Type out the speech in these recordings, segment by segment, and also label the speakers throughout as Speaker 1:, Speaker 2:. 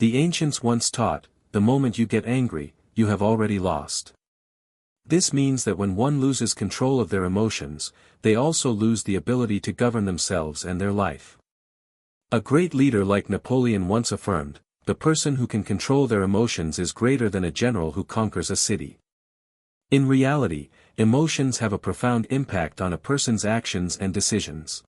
Speaker 1: The ancients once taught, the moment you get angry, you have already lost. This means that when one loses control of their emotions, they also lose the ability to govern themselves and their life. A great leader like Napoleon once affirmed, the person who can control their emotions is greater than a general who conquers a city. In reality, emotions have a profound impact on a person's actions and decisions.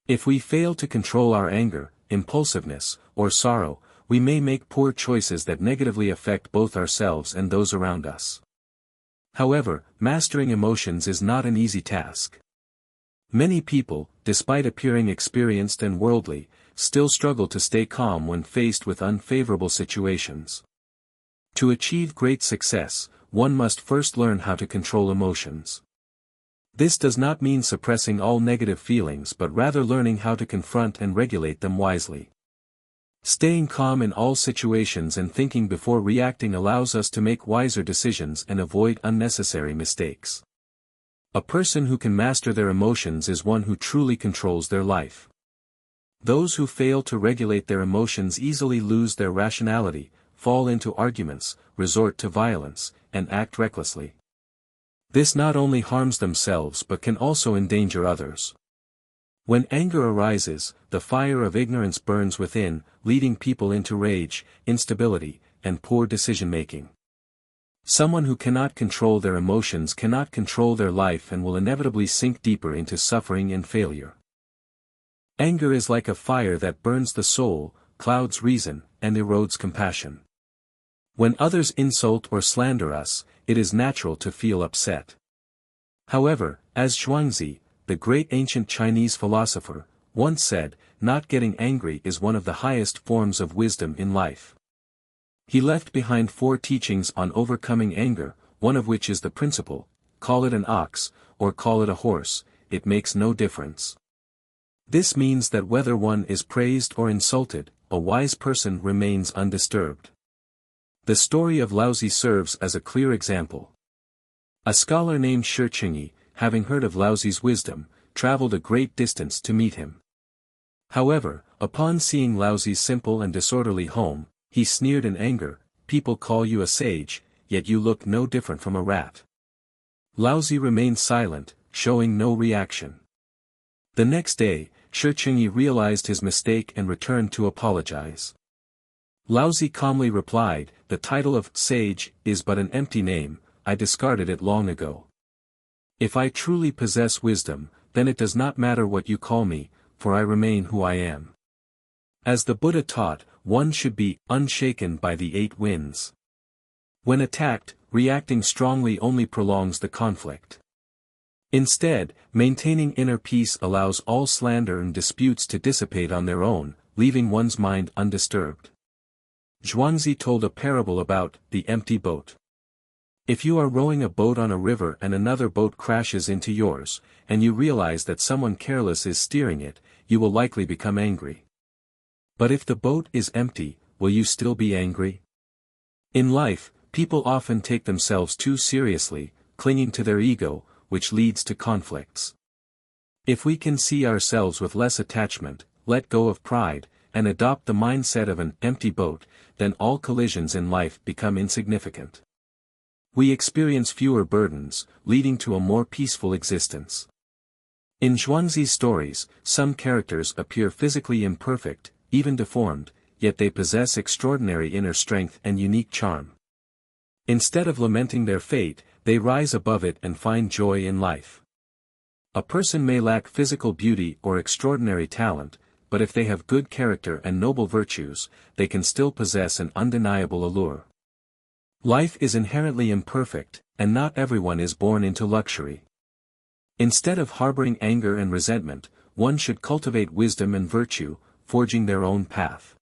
Speaker 1: If we fail to control our anger, impulsiveness, or sorrow, we may make poor choices that negatively affect both ourselves and those around us. However, mastering emotions is not an easy task. Many people, despite appearing experienced and worldly, still struggle to stay calm when faced with unfavorable situations. To achieve great success, one must first learn how to control emotions. This does not mean suppressing all negative feelings but rather learning how to confront and regulate them wisely. Staying calm in all situations and thinking before reacting allows us to make wiser decisions and avoid unnecessary mistakes. A person who can master their emotions is one who truly controls their life. Those who fail to regulate their emotions easily lose their rationality, fall into arguments, resort to violence, and act recklessly. This not only harms themselves but can also endanger others. When anger arises, the fire of ignorance burns within, leading people into rage, instability, and poor decision-making. Someone who cannot control their emotions cannot control their life and will inevitably sink deeper into suffering and failure. Anger is like a fire that burns the soul, clouds reason, and erodes compassion. When others insult or slander us, it is natural to feel upset. However, as Zhuangzi, the great ancient Chinese philosopher, once said, not getting angry is one of the highest forms of wisdom in life. He left behind 4 teachings on overcoming anger, one of which is the principle, call it an ox, or call it a horse, it makes no difference. This means that whether one is praised or insulted, a wise person remains undisturbed. The story of Laozi serves as a clear example. A scholar named Shi Qingyi, having heard of Laozi's wisdom, traveled a great distance to meet him. However, upon seeing Laozi's simple and disorderly home, he sneered in anger, "People call you a sage, yet you look no different from a rat." Laozi remained silent, showing no reaction. The next day, Shi Qingyi realized his mistake and returned to apologize. Laozi calmly replied, "The title of sage is but an empty name, I discarded it long ago. If I truly possess wisdom, then it does not matter what you call me, for I remain who I am." As the Buddha taught, one should be unshaken by the 8 winds. When attacked, reacting strongly only prolongs the conflict. Instead, maintaining inner peace allows all slander and disputes to dissipate on their own, leaving one's mind undisturbed. Zhuangzi told a parable about the empty boat. If you are rowing a boat on a river and another boat crashes into yours, and you realize that someone careless is steering it, you will likely become angry. But if the boat is empty, will you still be angry? In life, people often take themselves too seriously, clinging to their ego, which leads to conflicts. If we can see ourselves with less attachment, let go of pride, and adopt the mindset of an empty boat, then all collisions in life become insignificant. We experience fewer burdens, leading to a more peaceful existence. In Zhuangzi's stories, some characters appear physically imperfect, even deformed, yet they possess extraordinary inner strength and unique charm. Instead of lamenting their fate, they rise above it and find joy in life. A person may lack physical beauty or extraordinary talent, but if they have good character and noble virtues, they can still possess an undeniable allure. Life is inherently imperfect, and not everyone is born into luxury. Instead of harboring anger and resentment, one should cultivate wisdom and virtue, forging their own path.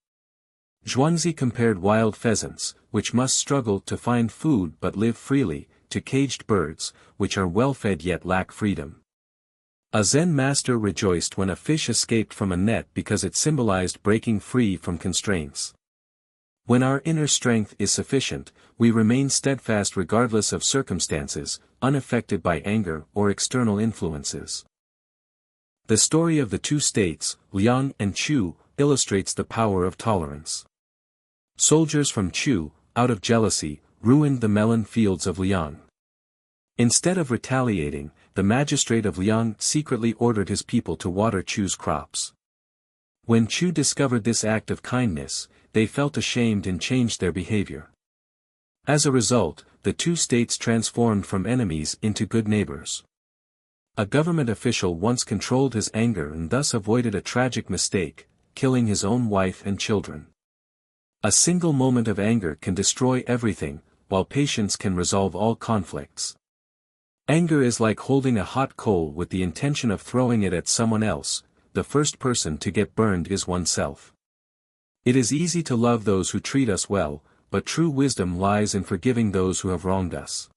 Speaker 1: Zhuangzi compared wild pheasants, which must struggle to find food but live freely, to caged birds, which are well-fed yet lack freedom. A Zen master rejoiced when a fish escaped from a net because it symbolized breaking free from constraints. When our inner strength is sufficient, we remain steadfast regardless of circumstances, unaffected by anger or external influences. The story of the 2 states, Liang and Chu, illustrates the power of tolerance. Soldiers from Chu, out of jealousy, ruined the melon fields of Liang. Instead of retaliating, the magistrate of Liang secretly ordered his people to water Chu's crops. When Chu discovered this act of kindness, they felt ashamed and changed their behavior. As a result, the two states transformed from enemies into good neighbors. A government official once controlled his anger and thus avoided a tragic mistake, killing his own wife and children. A single moment of anger can destroy everything, while patience can resolve all conflicts. Anger is like holding a hot coal with the intention of throwing it at someone else. The first person to get burned is oneself. It is easy to love those who treat us well, but true wisdom lies in forgiving those who have wronged us.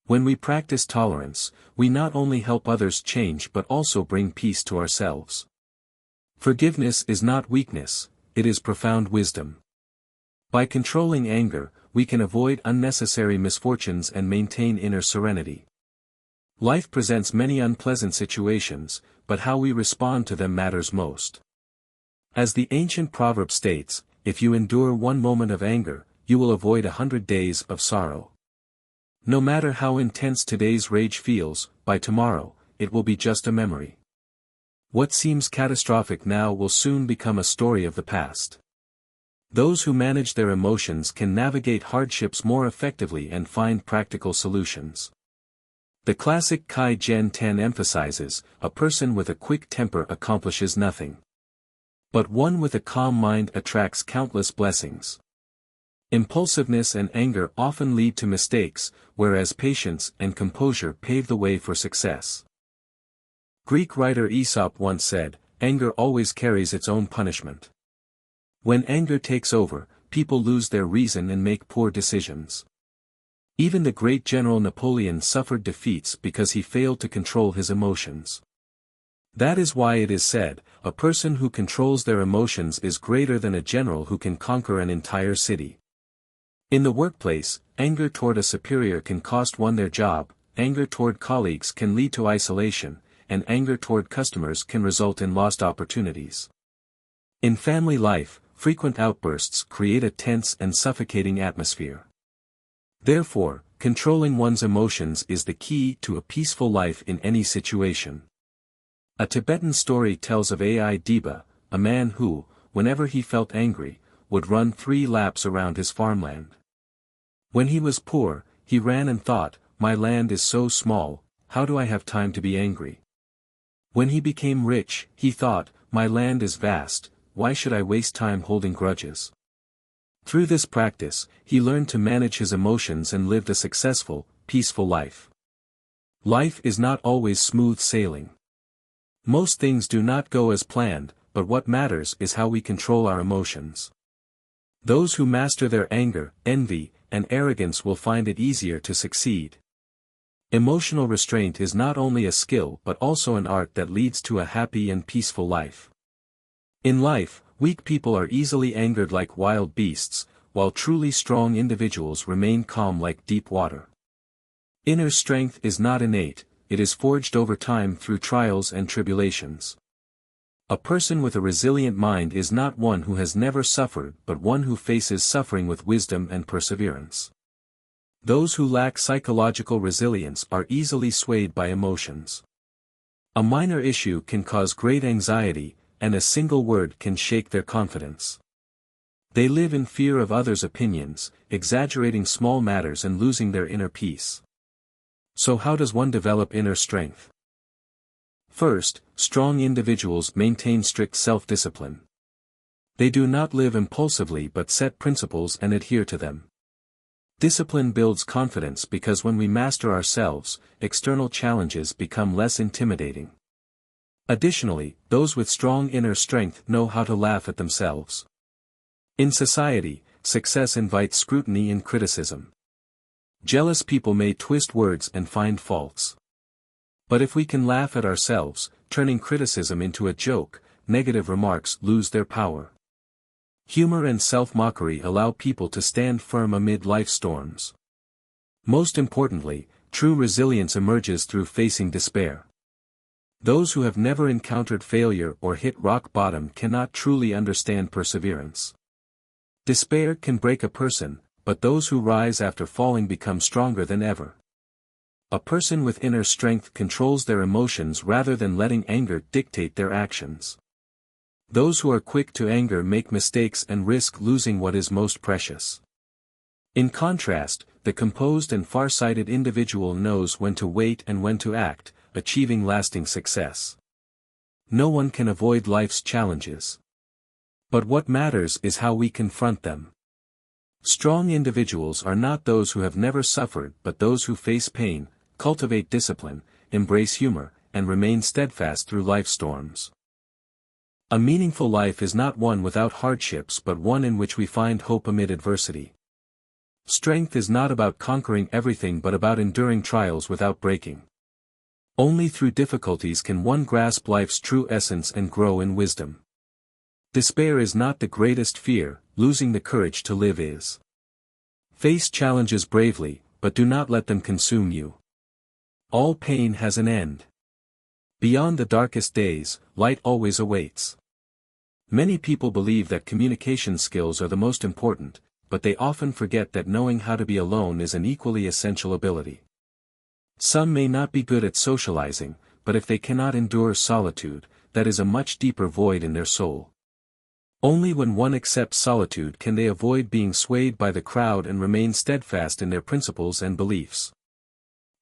Speaker 1: When we practice tolerance, we not only help others change but also bring peace to ourselves. Forgiveness is not weakness, it is profound wisdom. By controlling anger, we can avoid unnecessary misfortunes and maintain inner serenity. Life presents many unpleasant situations, but how we respond to them matters most. As the ancient proverb states, if you endure one moment of anger, you will avoid 100 days of sorrow. No matter how intense today's rage feels, by tomorrow, it will be just a memory. What seems catastrophic now will soon become a story of the past. Those who manage their emotions can navigate hardships more effectively and find practical solutions. The classic Kai Gen 10 emphasizes, a person with a quick temper accomplishes nothing. But one with a calm mind attracts countless blessings. Impulsiveness and anger often lead to mistakes, whereas patience and composure pave the way for success. Greek writer Aesop once said, "Anger always carries its own punishment." When anger takes over, people lose their reason and make poor decisions. Even the great general Napoleon suffered defeats because he failed to control his emotions. That is why it is said, a person who controls their emotions is greater than a general who can conquer an entire city. In the workplace, anger toward a superior can cost one their job, anger toward colleagues can lead to isolation, and anger toward customers can result in lost opportunities. In family life, frequent outbursts create a tense and suffocating atmosphere. Therefore, controlling one's emotions is the key to a peaceful life in any situation. A Tibetan story tells of Ai Deba, a man who, whenever he felt angry, would run 3 laps around his farmland. When he was poor, he ran and thought, "My land is so small, how do I have time to be angry?" When he became rich, he thought, "My land is vast, why should I waste time holding grudges?" Through this practice, he learned to manage his emotions and lived a successful, peaceful life. Life is not always smooth sailing. Most things do not go as planned, but what matters is how we control our emotions. Those who master their anger, envy, and arrogance will find it easier to succeed. Emotional restraint is not only a skill but also an art that leads to a happy and peaceful life. In life, weak people are easily angered like wild beasts, while truly strong individuals remain calm like deep water. Inner strength is not innate, it is forged over time through trials and tribulations. A person with a resilient mind is not one who has never suffered but one who faces suffering with wisdom and perseverance. Those who lack psychological resilience are easily swayed by emotions. A minor issue can cause great anxiety, and a single word can shake their confidence. They live in fear of others' opinions, exaggerating small matters and losing their inner peace. So how does one develop inner strength? First, strong individuals maintain strict self-discipline. They do not live impulsively but set principles and adhere to them. Discipline builds confidence because when we master ourselves, external challenges become less intimidating. Additionally, those with strong inner strength know how to laugh at themselves. In society, success invites scrutiny and criticism. Jealous people may twist words and find faults. But if we can laugh at ourselves, turning criticism into a joke, negative remarks lose their power. Humor and self-mockery allow people to stand firm amid life storms. Most importantly, true resilience emerges through facing despair. Those who have never encountered failure or hit rock bottom cannot truly understand perseverance. Despair can break a person, but those who rise after falling become stronger than ever. A person with inner strength controls their emotions rather than letting anger dictate their actions. Those who are quick to anger make mistakes and risk losing what is most precious. In contrast, the composed and far-sighted individual knows when to wait and when to act, achieving lasting success. No one can avoid life's challenges. But what matters is how we confront them. Strong individuals are not those who have never suffered but those who face pain, cultivate discipline, embrace humor, and remain steadfast through life's storms. A meaningful life is not one without hardships but one in which we find hope amid adversity. Strength is not about conquering everything but about enduring trials without breaking. Only through difficulties can one grasp life's true essence and grow in wisdom. Despair is not the greatest fear, losing the courage to live is. Face challenges bravely, but do not let them consume you. All pain has an end. Beyond the darkest days, light always awaits. Many people believe that communication skills are the most important, but they often forget that knowing how to be alone is an equally essential ability. Some may not be good at socializing, but if they cannot endure solitude, that is a much deeper void in their soul. Only when one accepts solitude can they avoid being swayed by the crowd and remain steadfast in their principles and beliefs.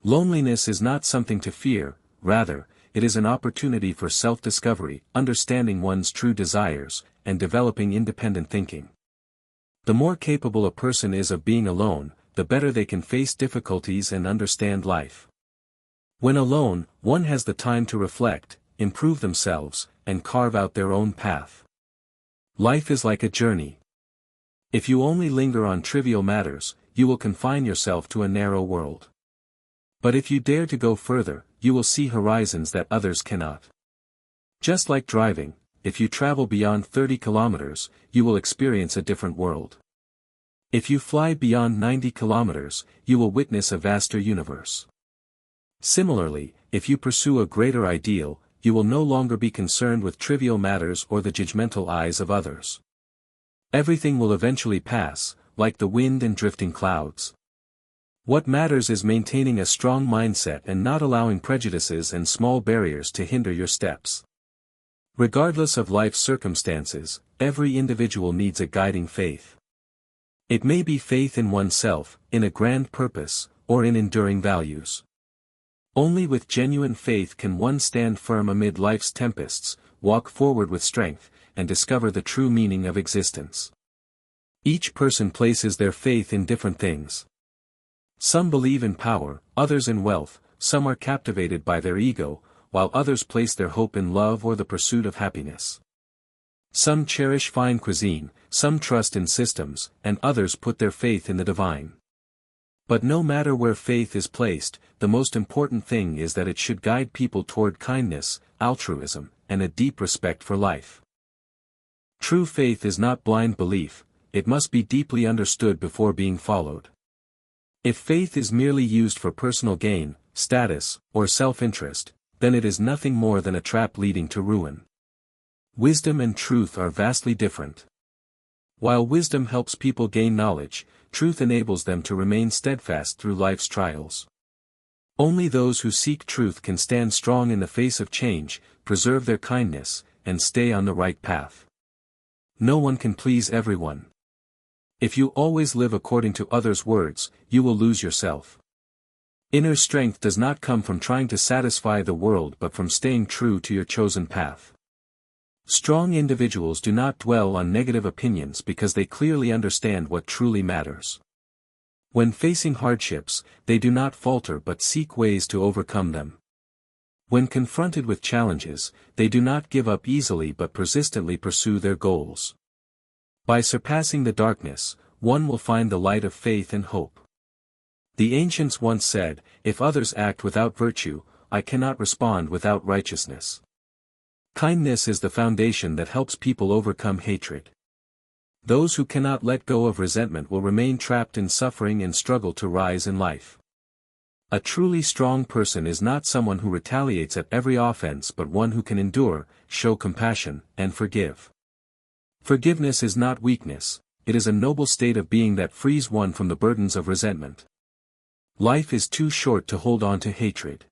Speaker 1: Loneliness is not something to fear, rather, it is an opportunity for self-discovery, understanding one's true desires, and developing independent thinking. The more capable a person is of being alone, the better they can face difficulties and understand life. When alone, one has the time to reflect, improve themselves, and carve out their own path. Life is like a journey. If you only linger on trivial matters, you will confine yourself to a narrow world. But if you dare to go further, you will see horizons that others cannot. Just like driving, if you travel beyond 30 kilometers, you will experience a different world. If you fly beyond 90 kilometers, you will witness a vaster universe. Similarly, if you pursue a greater ideal, you will no longer be concerned with trivial matters or the judgmental eyes of others. Everything will eventually pass, like the wind and drifting clouds. What matters is maintaining a strong mindset and not allowing prejudices and small barriers to hinder your steps. Regardless of life's circumstances, every individual needs a guiding faith. It may be faith in oneself, in a grand purpose, or in enduring values. Only with genuine faith can one stand firm amid life's tempests, walk forward with strength, and discover the true meaning of existence. Each person places their faith in different things. Some believe in power, others in wealth, some are captivated by their ego, while others place their hope in love or the pursuit of happiness. Some cherish fine cuisine, some trust in systems, and others put their faith in the divine. But no matter where faith is placed, the most important thing is that it should guide people toward kindness, altruism, and a deep respect for life. True faith is not blind belief, it must be deeply understood before being followed. If faith is merely used for personal gain, status, or self-interest, then it is nothing more than a trap leading to ruin. Wisdom and truth are vastly different. While wisdom helps people gain knowledge, truth enables them to remain steadfast through life's trials. Only those who seek truth can stand strong in the face of change, preserve their kindness, and stay on the right path. No one can please everyone. If you always live according to others' words, you will lose yourself. Inner strength does not come from trying to satisfy the world but from staying true to your chosen path. Strong individuals do not dwell on negative opinions because they clearly understand what truly matters. When facing hardships, they do not falter but seek ways to overcome them. When confronted with challenges, they do not give up easily but persistently pursue their goals. By surpassing the darkness, one will find the light of faith and hope. The ancients once said, "If others act without virtue, I cannot respond without righteousness." Kindness is the foundation that helps people overcome hatred. Those who cannot let go of resentment will remain trapped in suffering and struggle to rise in life. A truly strong person is not someone who retaliates at every offense but one who can endure, show compassion, and forgive. Forgiveness is not weakness, it is a noble state of being that frees one from the burdens of resentment. Life is too short to hold on to hatred.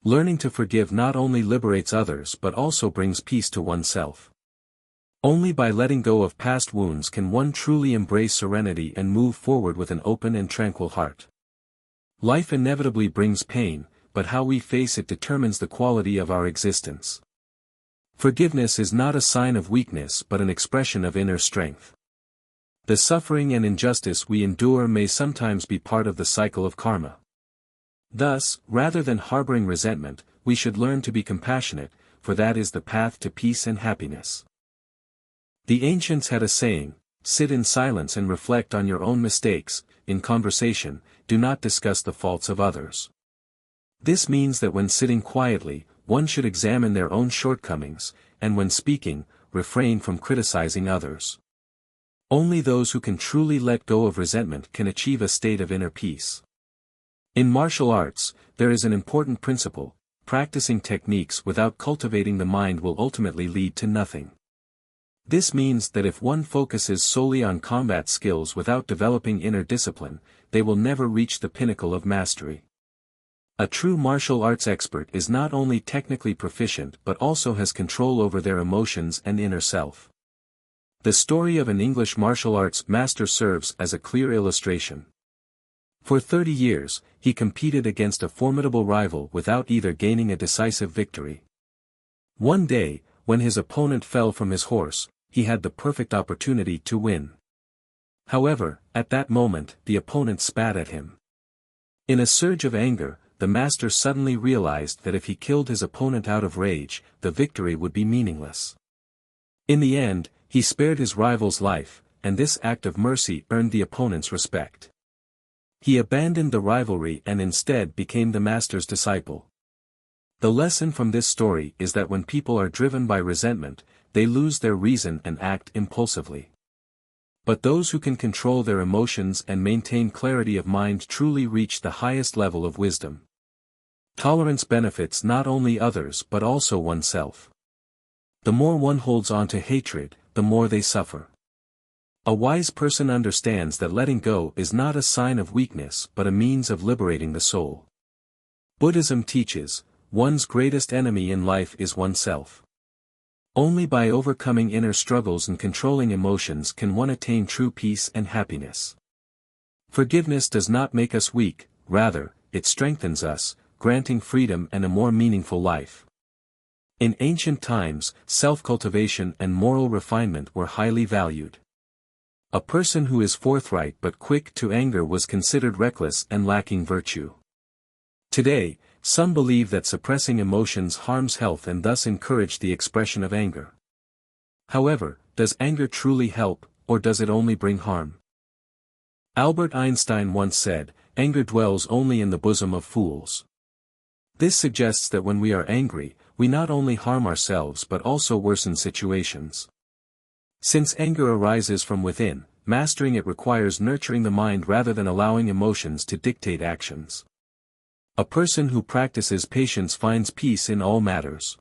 Speaker 1: Learning to forgive not only liberates others but also brings peace to oneself. Only by letting go of past wounds can one truly embrace serenity and move forward with an open and tranquil heart. Life inevitably brings pain, but how we face it determines the quality of our existence. Forgiveness is not a sign of weakness but an expression of inner strength. The suffering and injustice we endure may sometimes be part of the cycle of karma. Thus, rather than harboring resentment, we should learn to be compassionate, for that is the path to peace and happiness. The ancients had a saying, "Sit in silence and reflect on your own mistakes. In conversation, do not discuss the faults of others." This means that when sitting quietly, one should examine their own shortcomings, and when speaking, refrain from criticizing others. Only those who can truly let go of resentment can achieve a state of inner peace. In martial arts, there is an important principle: practicing techniques without cultivating the mind will ultimately lead to nothing. This means that if one focuses solely on combat skills without developing inner discipline, they will never reach the pinnacle of mastery. A true martial arts expert is not only technically proficient but also has control over their emotions and inner self. The story of an English martial arts master serves as a clear illustration. For 30 years, he competed against a formidable rival without either gaining a decisive victory. One day, when his opponent fell from his horse, he had the perfect opportunity to win. However, at that moment, the opponent spat at him. In a surge of anger, the master suddenly realized that if he killed his opponent out of rage, the victory would be meaningless. In the end, he spared his rival's life, and this act of mercy earned the opponent's respect. He abandoned the rivalry and instead became the master's disciple. The lesson from this story is that when people are driven by resentment, they lose their reason and act impulsively. But those who can control their emotions and maintain clarity of mind truly reach the highest level of wisdom. Tolerance benefits not only others but also oneself. The more one holds on to hatred, the more they suffer. A wise person understands that letting go is not a sign of weakness but a means of liberating the soul. Buddhism teaches, one's greatest enemy in life is oneself. Only by overcoming inner struggles and controlling emotions can one attain true peace and happiness. Forgiveness does not make us weak, rather, it strengthens us, granting freedom and a more meaningful life. In ancient times, self-cultivation and moral refinement were highly valued. A person who is forthright but quick to anger was considered reckless and lacking virtue. Today, some believe that suppressing emotions harms health and thus encourage the expression of anger. However, does anger truly help, or does it only bring harm? Albert Einstein once said, "Anger dwells only in the bosom of fools." This suggests that when we are angry, we not only harm ourselves but also worsen situations. Since anger arises from within, mastering it requires nurturing the mind rather than allowing emotions to dictate actions. A person who practices patience finds peace in all matters.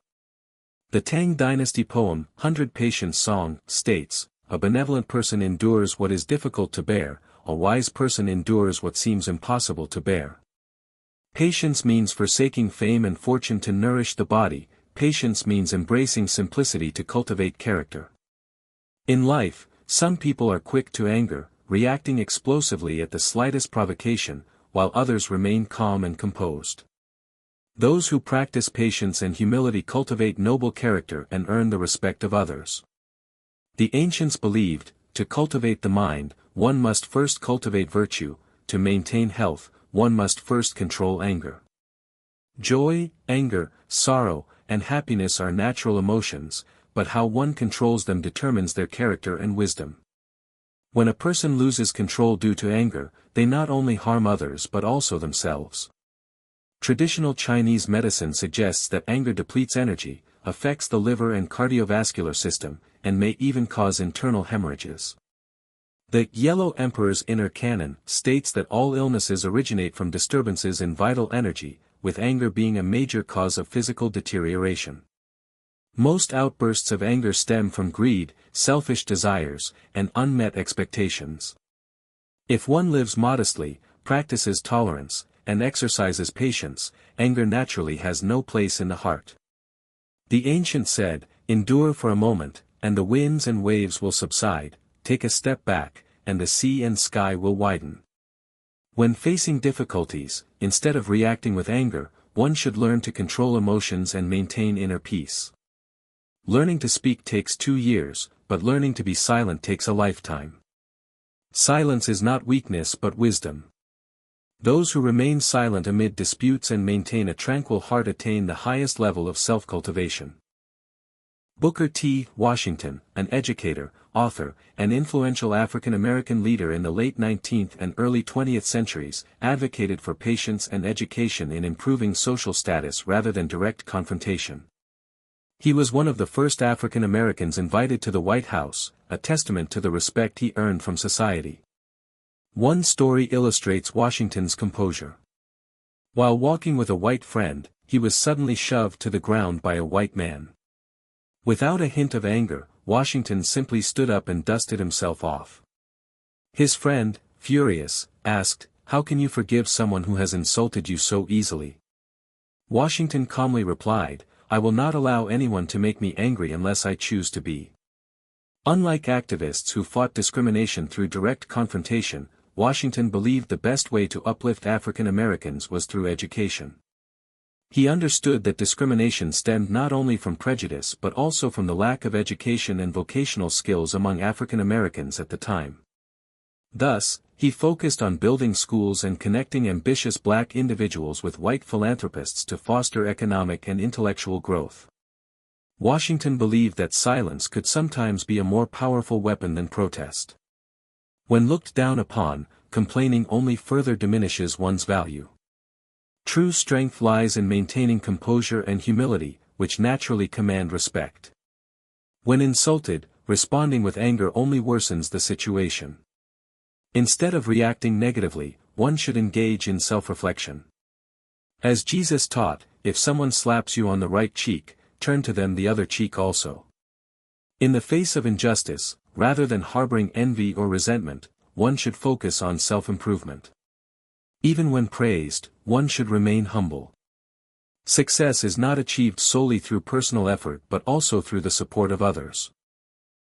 Speaker 1: The Tang Dynasty poem, 100 Patience Song, states, "A benevolent person endures what is difficult to bear, a wise person endures what seems impossible to bear." Patience means forsaking fame and fortune to nourish the body, patience means embracing simplicity to cultivate character. In life, some people are quick to anger, reacting explosively at the slightest provocation, while others remain calm and composed. Those who practice patience and humility cultivate noble character and earn the respect of others. The ancients believed, to cultivate the mind, one must first cultivate virtue, to maintain health, one must first control anger. Joy, anger, sorrow, and happiness are natural emotions, but how one controls them determines their character and wisdom. When a person loses control due to anger, they not only harm others but also themselves. Traditional Chinese medicine suggests that anger depletes energy, affects the liver and cardiovascular system, and may even cause internal hemorrhages. The Yellow Emperor's Inner Canon states that all illnesses originate from disturbances in vital energy, with anger being a major cause of physical deterioration. Most outbursts of anger stem from greed, selfish desires, and unmet expectations. If one lives modestly, practices tolerance, and exercises patience, anger naturally has no place in the heart. The ancient said, "Endure for a moment, and the winds and waves will subside, take a step back, and the sea and sky will widen." When facing difficulties, instead of reacting with anger, one should learn to control emotions and maintain inner peace. Learning to speak takes 2 years, but learning to be silent takes a lifetime. Silence is not weakness but wisdom. Those who remain silent amid disputes and maintain a tranquil heart attain the highest level of self-cultivation. Booker T. Washington, an educator, author, and influential African-American leader in the late 19th and early 20th centuries, advocated for patience and education in improving social status rather than direct confrontation. He was one of the first African Americans invited to the White House, a testament to the respect he earned from society. One story illustrates Washington's composure. While walking with a white friend, he was suddenly shoved to the ground by a white man. Without a hint of anger, Washington simply stood up and dusted himself off. His friend, furious, asked, "How can you forgive someone who has insulted you so easily?" Washington calmly replied, "I will not allow anyone to make me angry unless I choose to be." Unlike activists who fought discrimination through direct confrontation, Washington believed the best way to uplift African Americans was through education. He understood that discrimination stemmed not only from prejudice but also from the lack of education and vocational skills among African Americans at the time. Thus, he focused on building schools and connecting ambitious black individuals with white philanthropists to foster economic and intellectual growth. Washington believed that silence could sometimes be a more powerful weapon than protest. When looked down upon, complaining only further diminishes one's value. True strength lies in maintaining composure and humility, which naturally command respect. When insulted, responding with anger only worsens the situation. Instead of reacting negatively, one should engage in self-reflection. As Jesus taught, if someone slaps you on the right cheek, turn to them the other cheek also. In the face of injustice, rather than harboring envy or resentment, one should focus on self-improvement. Even when praised, one should remain humble. Success is not achieved solely through personal effort but also through the support of others.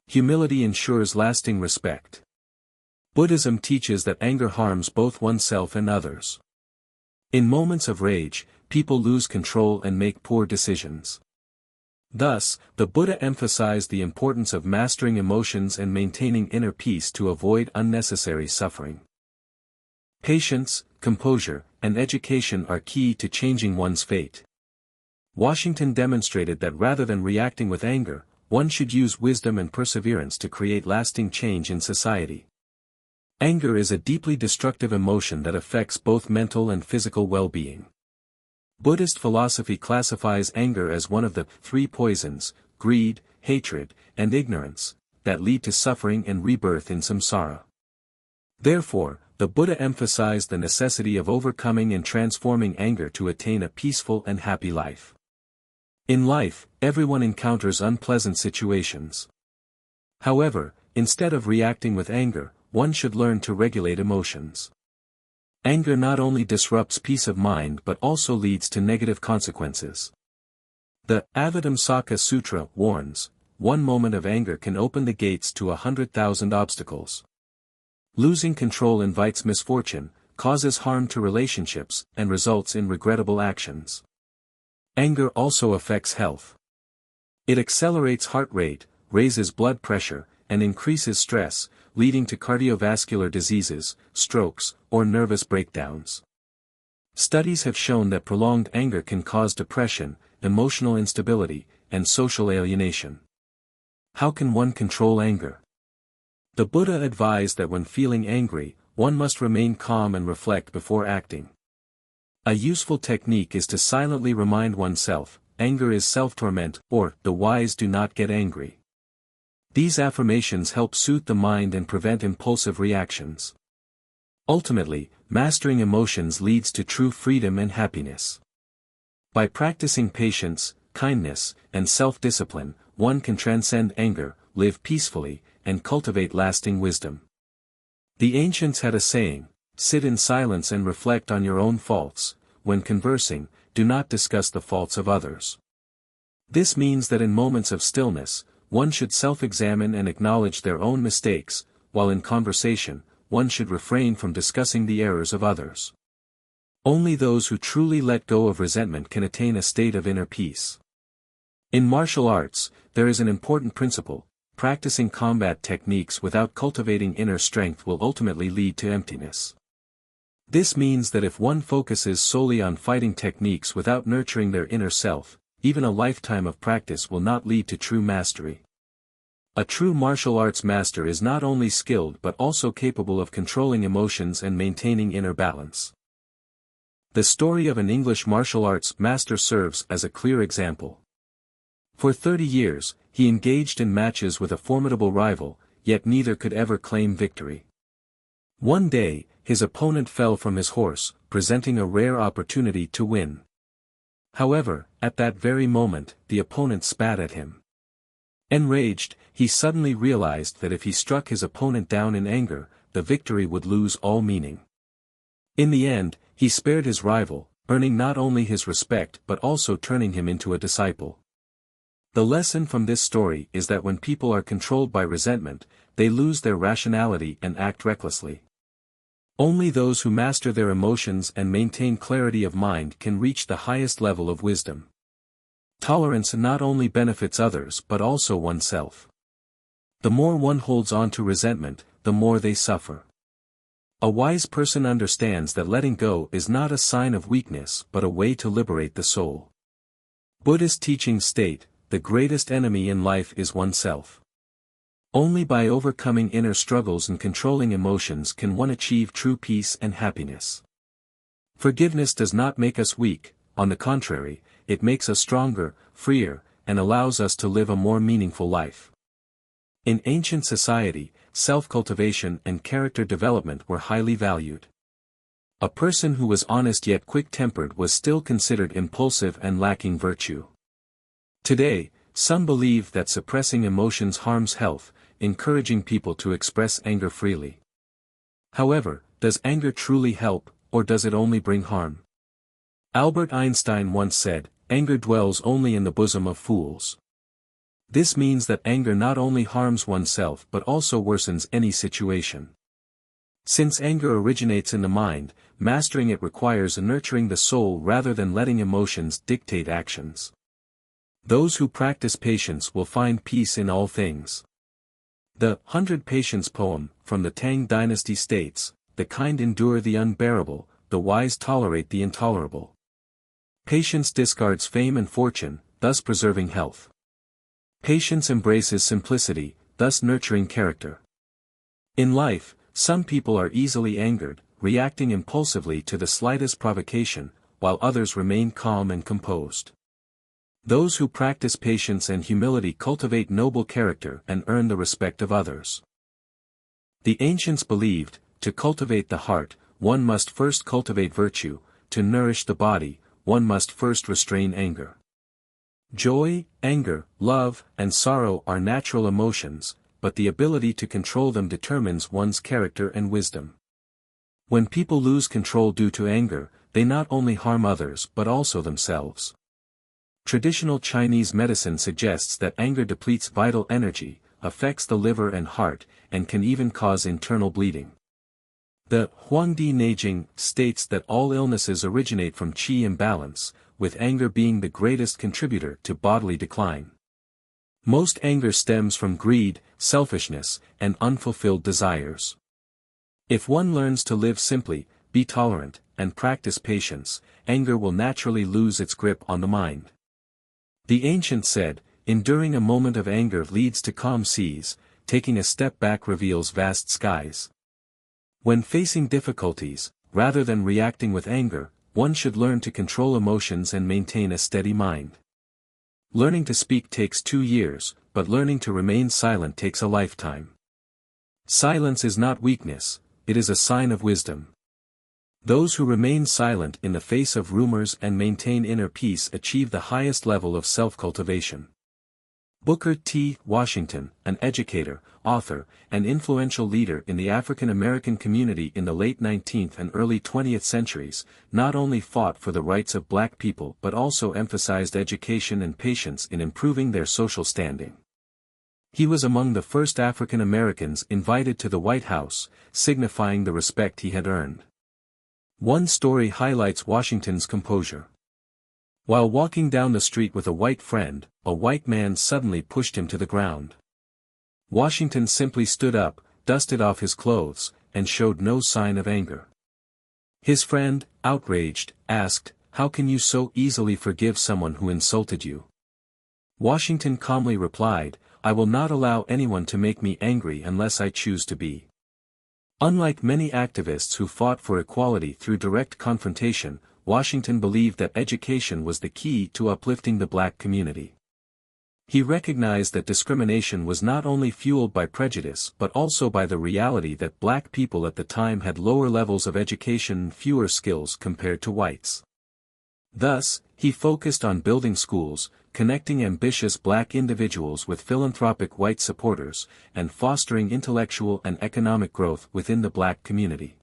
Speaker 1: Humility ensures lasting respect. Buddhism teaches that anger harms both oneself and others. In moments of rage, people lose control and make poor decisions. Thus, the Buddha emphasized the importance of mastering emotions and maintaining inner peace to avoid unnecessary suffering. Patience, composure, and education are key to changing one's fate. Washington demonstrated that rather than reacting with anger, one should use wisdom and perseverance to create lasting change in society. Anger is a deeply destructive emotion that affects both mental and physical well-being. Buddhist philosophy classifies anger as one of the 3 poisons, greed, hatred, and ignorance, that lead to suffering and rebirth in samsara. Therefore, the Buddha emphasized the necessity of overcoming and transforming anger to attain a peaceful and happy life. In life, everyone encounters unpleasant situations. However, instead of reacting with anger, one should learn to regulate emotions. Anger not only disrupts peace of mind but also leads to negative consequences. The Avatamsaka Sutra warns, one moment of anger can open the gates to 100,000 obstacles. Losing control invites misfortune, causes harm to relationships, and results in regrettable actions. Anger also affects health. It accelerates heart rate, raises blood pressure, and increases stress, leading to cardiovascular diseases, strokes, or nervous breakdowns. Studies have shown that prolonged anger can cause depression, emotional instability, and social alienation. How can one control anger? The Buddha advised that when feeling angry, one must remain calm and reflect before acting. A useful technique is to silently remind oneself, anger is self-torment, or, the wise do not get angry. These affirmations help soothe the mind and prevent impulsive reactions. Ultimately, mastering emotions leads to true freedom and happiness. By practicing patience, kindness, and self-discipline, one can transcend anger, live peacefully, and cultivate lasting wisdom. The ancients had a saying, "Sit in silence and reflect on your own faults. When conversing, do not discuss the faults of others." This means that in moments of stillness, one should self-examine and acknowledge their own mistakes, while in conversation, one should refrain from discussing the errors of others. Only those who truly let go of resentment can attain a state of inner peace. In martial arts, there is an important principle: practicing combat techniques without cultivating inner strength will ultimately lead to emptiness. This means that if one focuses solely on fighting techniques without nurturing their inner self, even a lifetime of practice will not lead to true mastery. A true martial arts master is not only skilled but also capable of controlling emotions and maintaining inner balance. The story of an English martial arts master serves as a clear example. For 30 years, he engaged in matches with a formidable rival, yet neither could ever claim victory. One day, his opponent fell from his horse, presenting a rare opportunity to win. However, at that very moment, the opponent spat at him. Enraged, he suddenly realized that if he struck his opponent down in anger, the victory would lose all meaning. In the end, he spared his rival, earning not only his respect but also turning him into a disciple. The lesson from this story is that when people are controlled by resentment, they lose their rationality and act recklessly. Only those who master their emotions and maintain clarity of mind can reach the highest level of wisdom. Tolerance not only benefits others but also oneself. The more one holds on to resentment, the more they suffer. A wise person understands that letting go is not a sign of weakness but a way to liberate the soul. Buddhist teachings state, the greatest enemy in life is oneself. Only by overcoming inner struggles and controlling emotions can one achieve true peace and happiness. Forgiveness does not make us weak, on the contrary, it makes us stronger, freer, and allows us to live a more meaningful life. In ancient society, self-cultivation and character development were highly valued. A person who was honest yet quick-tempered was still considered impulsive and lacking virtue. Today, some believe that suppressing emotions harms health, encouraging people to express anger freely. However, does anger truly help, or does it only bring harm? Albert Einstein once said, "Anger dwells only in the bosom of fools." This means that anger not only harms oneself but also worsens any situation. Since anger originates in the mind, mastering it requires nurturing the soul rather than letting emotions dictate actions. Those who practice patience will find peace in all things. The 100 Patience poem, from the Tang dynasty states, "The kind endure the unbearable, the wise tolerate the intolerable." Patience discards fame and fortune, thus preserving health. Patience embraces simplicity, thus nurturing character. In life, some people are easily angered, reacting impulsively to the slightest provocation, while others remain calm and composed. Those who practice patience and humility cultivate noble character and earn the respect of others. The ancients believed, to cultivate the heart, one must first cultivate virtue; to nourish the body, one must first restrain anger. Joy, anger, love, and sorrow are natural emotions, but the ability to control them determines one's character and wisdom. When people lose control due to anger, they not only harm others but also themselves. Traditional Chinese medicine suggests that anger depletes vital energy, affects the liver and heart, and can even cause internal bleeding. The Huangdi Neijing states that all illnesses originate from qi imbalance, with anger being the greatest contributor to bodily decline. Most anger stems from greed, selfishness, and unfulfilled desires. If one learns to live simply, be tolerant, and practice patience, anger will naturally lose its grip on the mind. The ancients said, enduring a moment of anger leads to calm seas, taking a step back reveals vast skies. When facing difficulties, rather than reacting with anger, one should learn to control emotions and maintain a steady mind. Learning to speak takes 2 years, but learning to remain silent takes a lifetime. Silence is not weakness, it is a sign of wisdom. Those who remain silent in the face of rumors and maintain inner peace achieve the highest level of self-cultivation. Booker T. Washington, an educator, author, and influential leader in the African American community in the late 19th and early 20th centuries, not only fought for the rights of black people but also emphasized education and patience in improving their social standing. He was among the first African Americans invited to the White House, signifying the respect he had earned. One story highlights Washington's composure. While walking down the street with a white friend, a white man suddenly pushed him to the ground. Washington simply stood up, dusted off his clothes, and showed no sign of anger. His friend, outraged, asked, "How can you so easily forgive someone who insulted you?" Washington calmly replied, "I will not allow anyone to make me angry unless I choose to be." Unlike many activists who fought for equality through direct confrontation, Washington believed that education was the key to uplifting the black community. He recognized that discrimination was not only fueled by prejudice but also by the reality that black people at the time had lower levels of education and fewer skills compared to whites. Thus, he focused on building schools, connecting ambitious black individuals with philanthropic white supporters, and fostering intellectual and economic growth within the black community.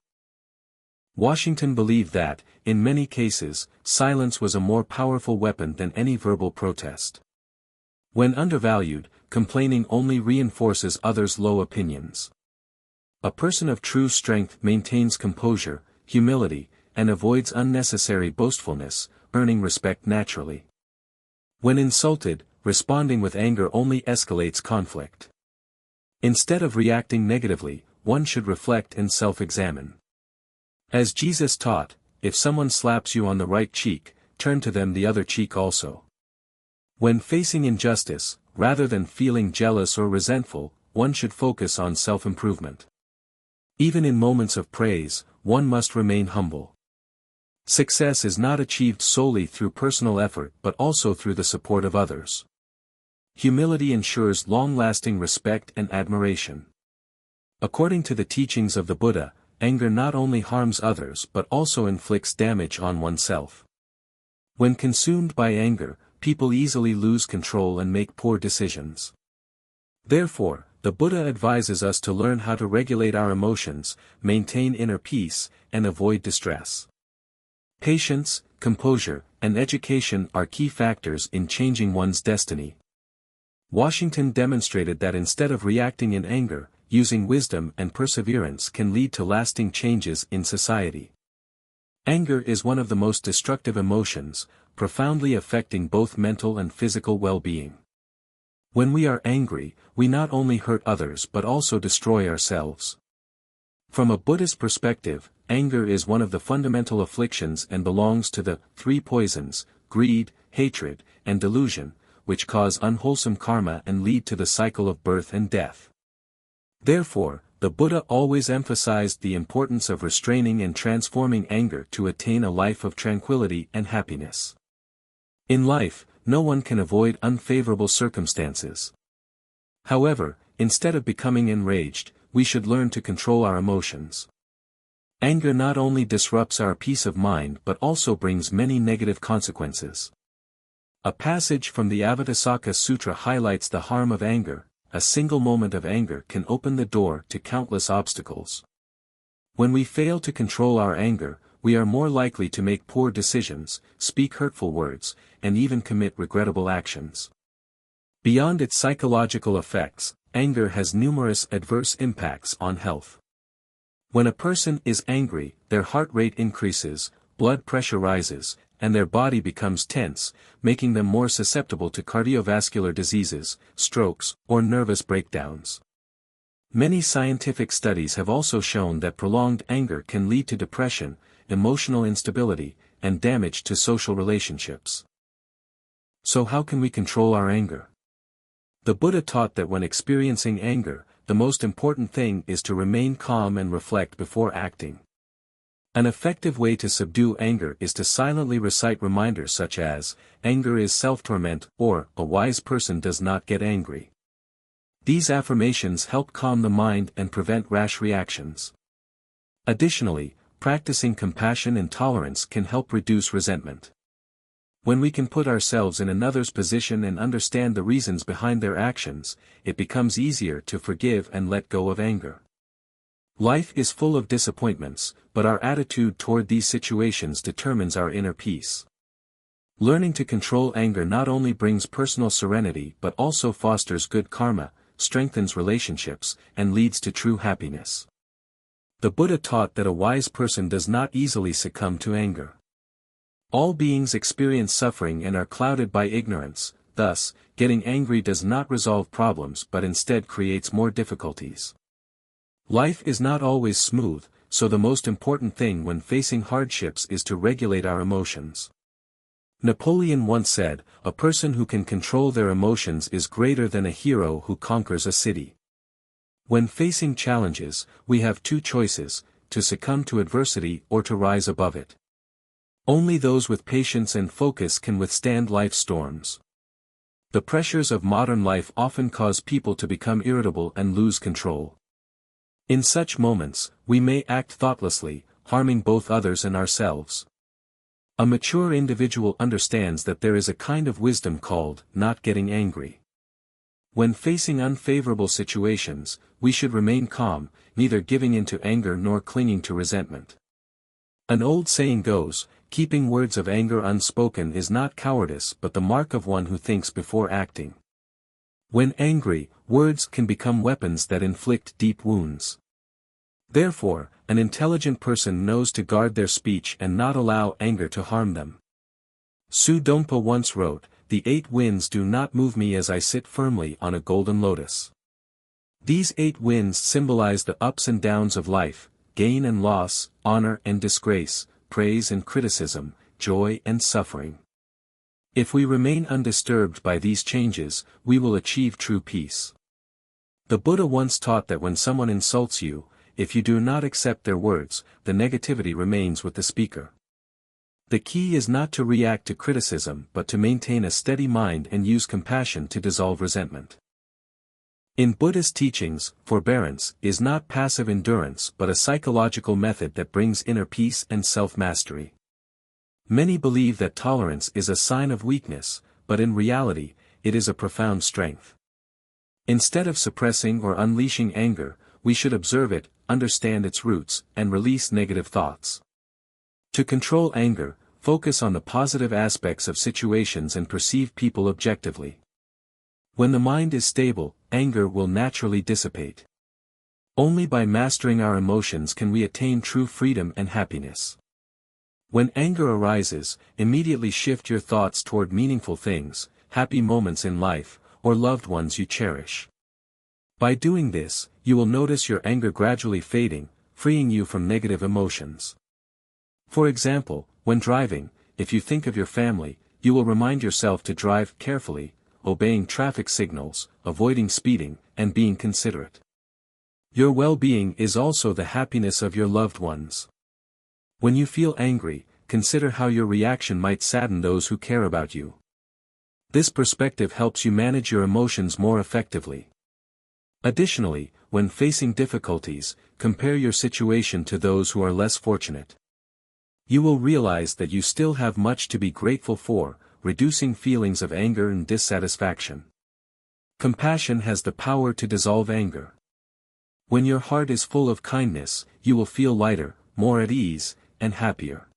Speaker 1: Washington believed that, in many cases, silence was a more powerful weapon than any verbal protest. When undervalued, complaining only reinforces others' low opinions. A person of true strength maintains composure, humility, and avoids unnecessary boastfulness, earning respect naturally. When insulted, responding with anger only escalates conflict. Instead of reacting negatively, one should reflect and self-examine. As Jesus taught, if someone slaps you on the right cheek, turn to them the other cheek also. When facing injustice, rather than feeling jealous or resentful, one should focus on self-improvement. Even in moments of praise, one must remain humble. Success is not achieved solely through personal effort but also through the support of others. Humility ensures long-lasting respect and admiration. According to the teachings of the Buddha, anger not only harms others but also inflicts damage on oneself. When consumed by anger, people easily lose control and make poor decisions. Therefore, the Buddha advises us to learn how to regulate our emotions, maintain inner peace, and avoid distress. Patience, composure, and education are key factors in changing one's destiny. Washington demonstrated that instead of reacting in anger, using wisdom and perseverance can lead to lasting changes in society. Anger is one of the most destructive emotions, profoundly affecting both mental and physical well-being. When we are angry, we not only hurt others but also destroy ourselves. From a Buddhist perspective, anger is one of the fundamental afflictions and belongs to the three poisons: greed, hatred, and delusion, which cause unwholesome karma and lead to the cycle of birth and death. Therefore, the Buddha always emphasized the importance of restraining and transforming anger to attain a life of tranquility and happiness. In life, no one can avoid unfavorable circumstances. However, instead of becoming enraged, we should learn to control our emotions. Anger not only disrupts our peace of mind but also brings many negative consequences. A passage from the Avatasaka Sutra highlights the harm of anger. A single moment of anger can open the door to countless obstacles. When we fail to control our anger, we are more likely to make poor decisions, speak hurtful words, and even commit regrettable actions. Beyond its psychological effects, anger has numerous adverse impacts on health. When a person is angry, their heart rate increases, blood pressure rises, and their body becomes tense, making them more susceptible to cardiovascular diseases, strokes, or nervous breakdowns. Many scientific studies have also shown that prolonged anger can lead to depression, emotional instability, and damage to social relationships. So how can we control our anger? The Buddha taught that when experiencing anger, the most important thing is to remain calm and reflect before acting. An effective way to subdue anger is to silently recite reminders such as, "Anger is self-torment," or, "A wise person does not get angry." These affirmations help calm the mind and prevent rash reactions. Additionally, practicing compassion and tolerance can help reduce resentment. When we can put ourselves in another's position and understand the reasons behind their actions, it becomes easier to forgive and let go of anger. Life is full of disappointments, but our attitude toward these situations determines our inner peace. Learning to control anger not only brings personal serenity but also fosters good karma, strengthens relationships, and leads to true happiness. The Buddha taught that a wise person does not easily succumb to anger. All beings experience suffering and are clouded by ignorance, thus, getting angry does not resolve problems but instead creates more difficulties. Life is not always smooth, so the most important thing when facing hardships is to regulate our emotions. Napoleon once said, "A person who can control their emotions is greater than a hero who conquers a city." When facing challenges, we have two choices: to succumb to adversity or to rise above it. Only those with patience and focus can withstand life's storms. The pressures of modern life often cause people to become irritable and lose control. In such moments, we may act thoughtlessly, harming both others and ourselves. A mature individual understands that there is a kind of wisdom called not getting angry. When facing unfavorable situations, we should remain calm, neither giving in to anger nor clinging to resentment. An old saying goes, "Keeping words of anger unspoken is not cowardice but the mark of one who thinks before acting." When angry, words can become weapons that inflict deep wounds. Therefore, an intelligent person knows to guard their speech and not allow anger to harm them. Su Dongpa once wrote, "The 8 winds do not move me as I sit firmly on a golden lotus." These 8 winds symbolize the ups and downs of life, gain and loss, honor and disgrace, praise and criticism, joy and suffering. If we remain undisturbed by these changes, we will achieve true peace. The Buddha once taught that when someone insults you, if you do not accept their words, the negativity remains with the speaker. The key is not to react to criticism but to maintain a steady mind and use compassion to dissolve resentment. In Buddhist teachings, forbearance is not passive endurance but a psychological method that brings inner peace and self-mastery. Many believe that tolerance is a sign of weakness, but in reality, it is a profound strength. Instead of suppressing or unleashing anger, we should observe it, understand its roots, and release negative thoughts. To control anger, focus on the positive aspects of situations and perceive people objectively. When the mind is stable, anger will naturally dissipate. Only by mastering our emotions can we attain true freedom and happiness. When anger arises, immediately shift your thoughts toward meaningful things, happy moments in life, or loved ones you cherish. By doing this, you will notice your anger gradually fading, freeing you from negative emotions. For example, when driving, if you think of your family, you will remind yourself to drive carefully, obeying traffic signals, avoiding speeding, and being considerate. Your well-being is also the happiness of your loved ones. When you feel angry, consider how your reaction might sadden those who care about you. This perspective helps you manage your emotions more effectively. Additionally, when facing difficulties, compare your situation to those who are less fortunate. You will realize that you still have much to be grateful for, reducing feelings of anger and dissatisfaction. Compassion has the power to dissolve anger. When your heart is full of kindness, you will feel lighter, more at ease, and happier.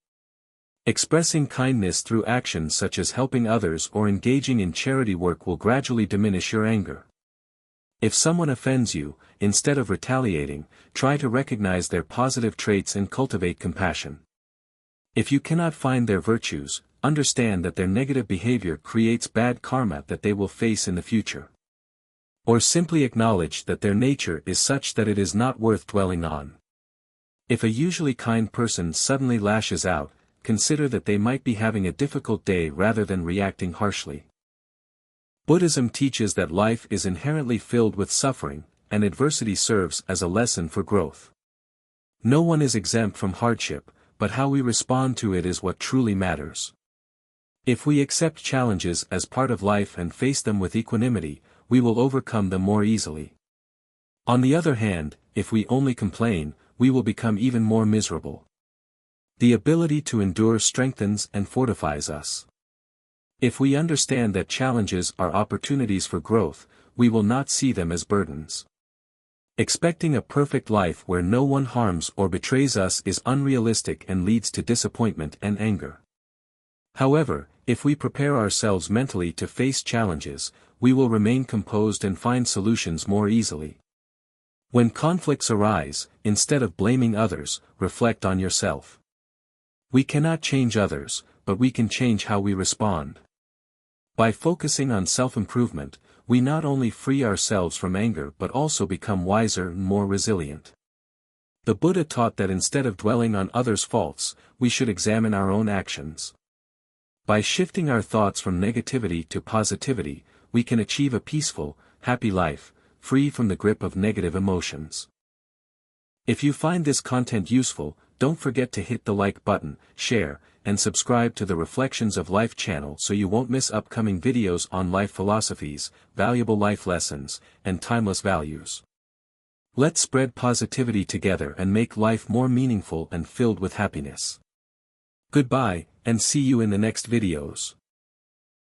Speaker 1: Expressing kindness through actions such as helping others or engaging in charity work will gradually diminish your anger. If someone offends you, instead of retaliating, try to recognize their positive traits and cultivate compassion. If you cannot find their virtues, understand that their negative behavior creates bad karma that they will face in the future. Or simply acknowledge that their nature is such that it is not worth dwelling on. If a usually kind person suddenly lashes out, consider that they might be having a difficult day rather than reacting harshly. Buddhism teaches that life is inherently filled with suffering, and adversity serves as a lesson for growth. No one is exempt from hardship, but how we respond to it is what truly matters. If we accept challenges as part of life and face them with equanimity, we will overcome them more easily. On the other hand, if we only complain, we will become even more miserable. The ability to endure strengthens and fortifies us. If we understand that challenges are opportunities for growth, we will not see them as burdens. Expecting a perfect life where no one harms or betrays us is unrealistic and leads to disappointment and anger. However, if we prepare ourselves mentally to face challenges, we will remain composed and find solutions more easily. When conflicts arise, instead of blaming others, reflect on yourself. We cannot change others, but we can change how we respond. By focusing on self-improvement, we not only free ourselves from anger but also become wiser and more resilient. The Buddha taught that instead of dwelling on others' faults, we should examine our own actions. By shifting our thoughts from negativity to positivity, we can achieve a peaceful, happy life, free from the grip of negative emotions. If you find this content useful, don't forget to hit the like button, share, and subscribe to the Reflections of Life channel so you won't miss upcoming videos on life philosophies, valuable life lessons, and timeless values. Let's spread positivity together and make life more meaningful and filled with happiness. Goodbye, and see you in the next videos.